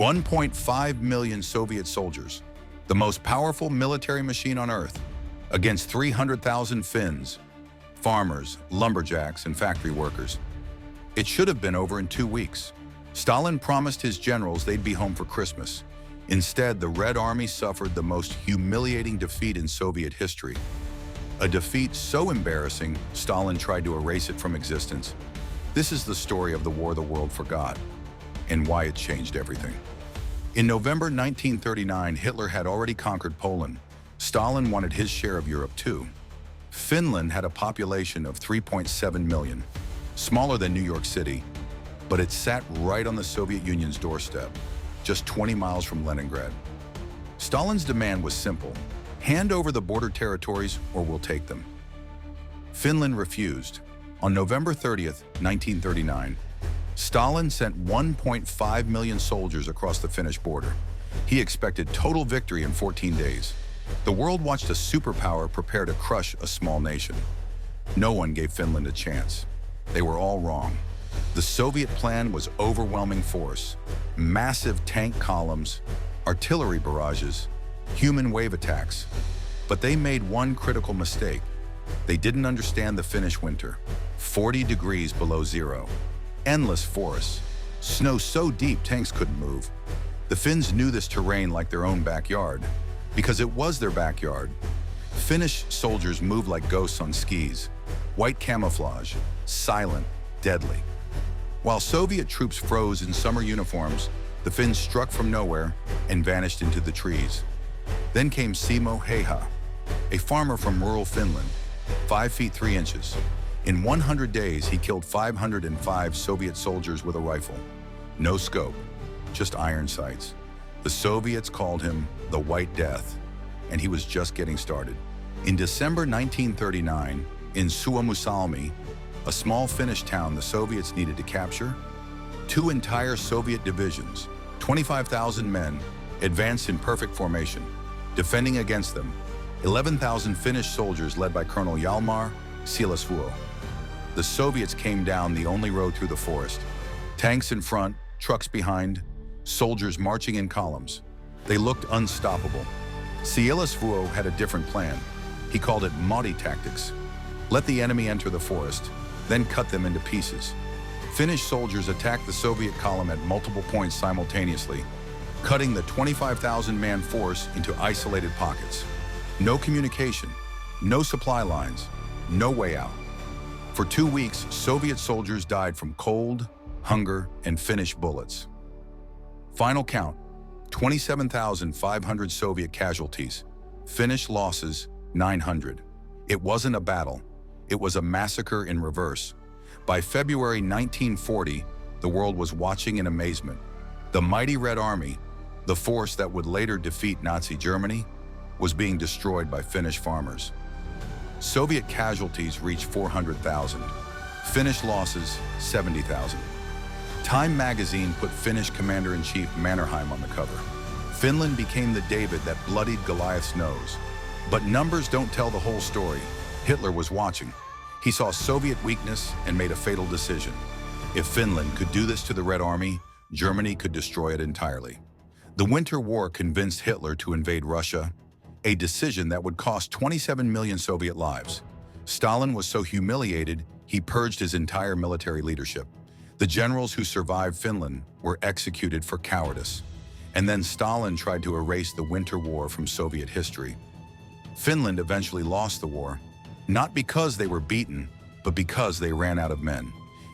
1.5 million Soviet soldiers, the most powerful military machine on Earth, against 300,000 Finns, farmers, lumberjacks, and factory workers. It should have been over in 2 weeks. Stalin promised his generals they'd be home for Christmas. Instead, the Red Army suffered the most humiliating defeat in Soviet history. A defeat so embarrassing, Stalin tried to erase it from existence. This is the story of the war the world forgot, and why it changed everything. In November 1939, Hitler had already conquered Poland. Stalin wanted his share of Europe too. Finland had a population of 3.7 million, smaller than New York City, but it sat right on the Soviet Union's doorstep, just 20 miles from Leningrad. Stalin's demand was simple: hand over the border territories or we'll take them. Finland refused. On November 30th, 1939, Stalin sent 1.5 million soldiers across the Finnish border. He expected total victory in 14 days. The world watched a superpower prepare to crush a small nation. No one gave Finland a chance. They were all wrong. The Soviet plan was overwhelming force, massive tank columns, artillery barrages, human wave attacks. But they made one critical mistake. They didn't understand the Finnish winter. 40 degrees below zero, endless forests, snow so deep tanks couldn't move. The Finns knew this terrain like their own backyard, because it was their backyard. Finnish soldiers moved like ghosts on skis, white camouflage, silent, deadly. While Soviet troops froze in summer uniforms, the Finns struck from nowhere and vanished into the trees. Then came Simo Heiha, a farmer from rural Finland, 5 feet 3 inches. In 100 days, he killed 505 Soviet soldiers with a rifle. No scope, just iron sights. The Soviets called him the White Death, and he was just getting started. In December 1939, in Suomussalmi, a small Finnish town the Soviets needed to capture, 2 entire Soviet divisions, 25,000 men, advanced in perfect formation. Defending against them, 11,000 Finnish soldiers led by Colonel Jalmar Siilasvuo. The Soviets came down the only road through the forest. Tanks in front, trucks behind, soldiers marching in columns. They looked unstoppable. Siilasvuo had a different plan. He called it Maudi tactics. Let the enemy enter the forest, then cut them into pieces. Finnish soldiers attacked the Soviet column at multiple points simultaneously, cutting the 25,000-man force into isolated pockets. No communication, no supply lines, no way out. For 2 weeks, Soviet soldiers died from cold, hunger, and Finnish bullets. Final count, 27,500 Soviet casualties. Finnish losses, 900. It wasn't a battle. It was a massacre in reverse. By February 1940, the world was watching in amazement. The mighty Red Army, the force that would later defeat Nazi Germany, was being destroyed by Finnish farmers. Soviet casualties reached 400,000. Finnish losses, 70,000. Time magazine put Finnish Commander-in-Chief Mannerheim on the cover. Finland became the David that bloodied Goliath's nose. But numbers don't tell the whole story. Hitler was watching. He saw Soviet weakness and made a fatal decision. If Finland could do this to the Red Army, Germany could destroy it entirely. The Winter War convinced Hitler to invade Russia, a decision that would cost 27 million Soviet lives. Stalin was so humiliated, he purged his entire military leadership. The generals who survived Finland were executed for cowardice. And then Stalin tried to erase the Winter War from Soviet history. Finland eventually lost the war, not because they were beaten, but because they ran out of men.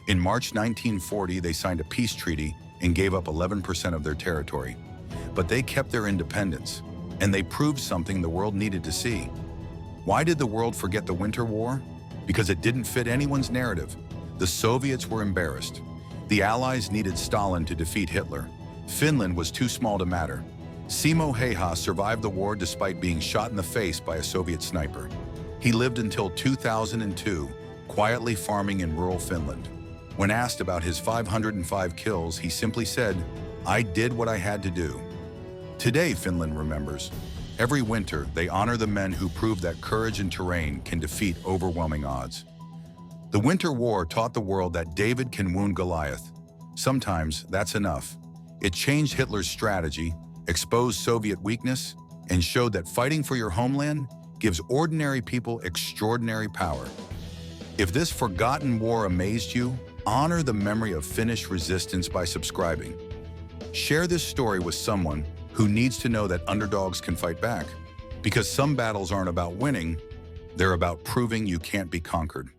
In March 1940, they signed a peace treaty and gave up 11% of their territory. But they kept their independence, and they proved something the world needed to see. Why did the world forget the Winter War? Because it didn't fit anyone's narrative. The Soviets were embarrassed. The Allies needed Stalin to defeat Hitler. Finland was too small to matter. Simo Heiha survived the war despite being shot in the face by a Soviet sniper. He lived until 2002, quietly farming in rural Finland. When asked about his 505 kills, he simply said, "I did what I had to do." Today, Finland remembers. Every winter, they honor the men who prove that courage and terrain can defeat overwhelming odds. The Winter War taught the world that David can wound Goliath. Sometimes that's enough. It changed Hitler's strategy, exposed Soviet weakness, and showed that fighting for your homeland gives ordinary people extraordinary power. If this forgotten war amazed you, honor the memory of Finnish resistance by subscribing. Share this story with someone who needs to know that underdogs can fight back. Because some battles aren't about winning, they're about proving you can't be conquered.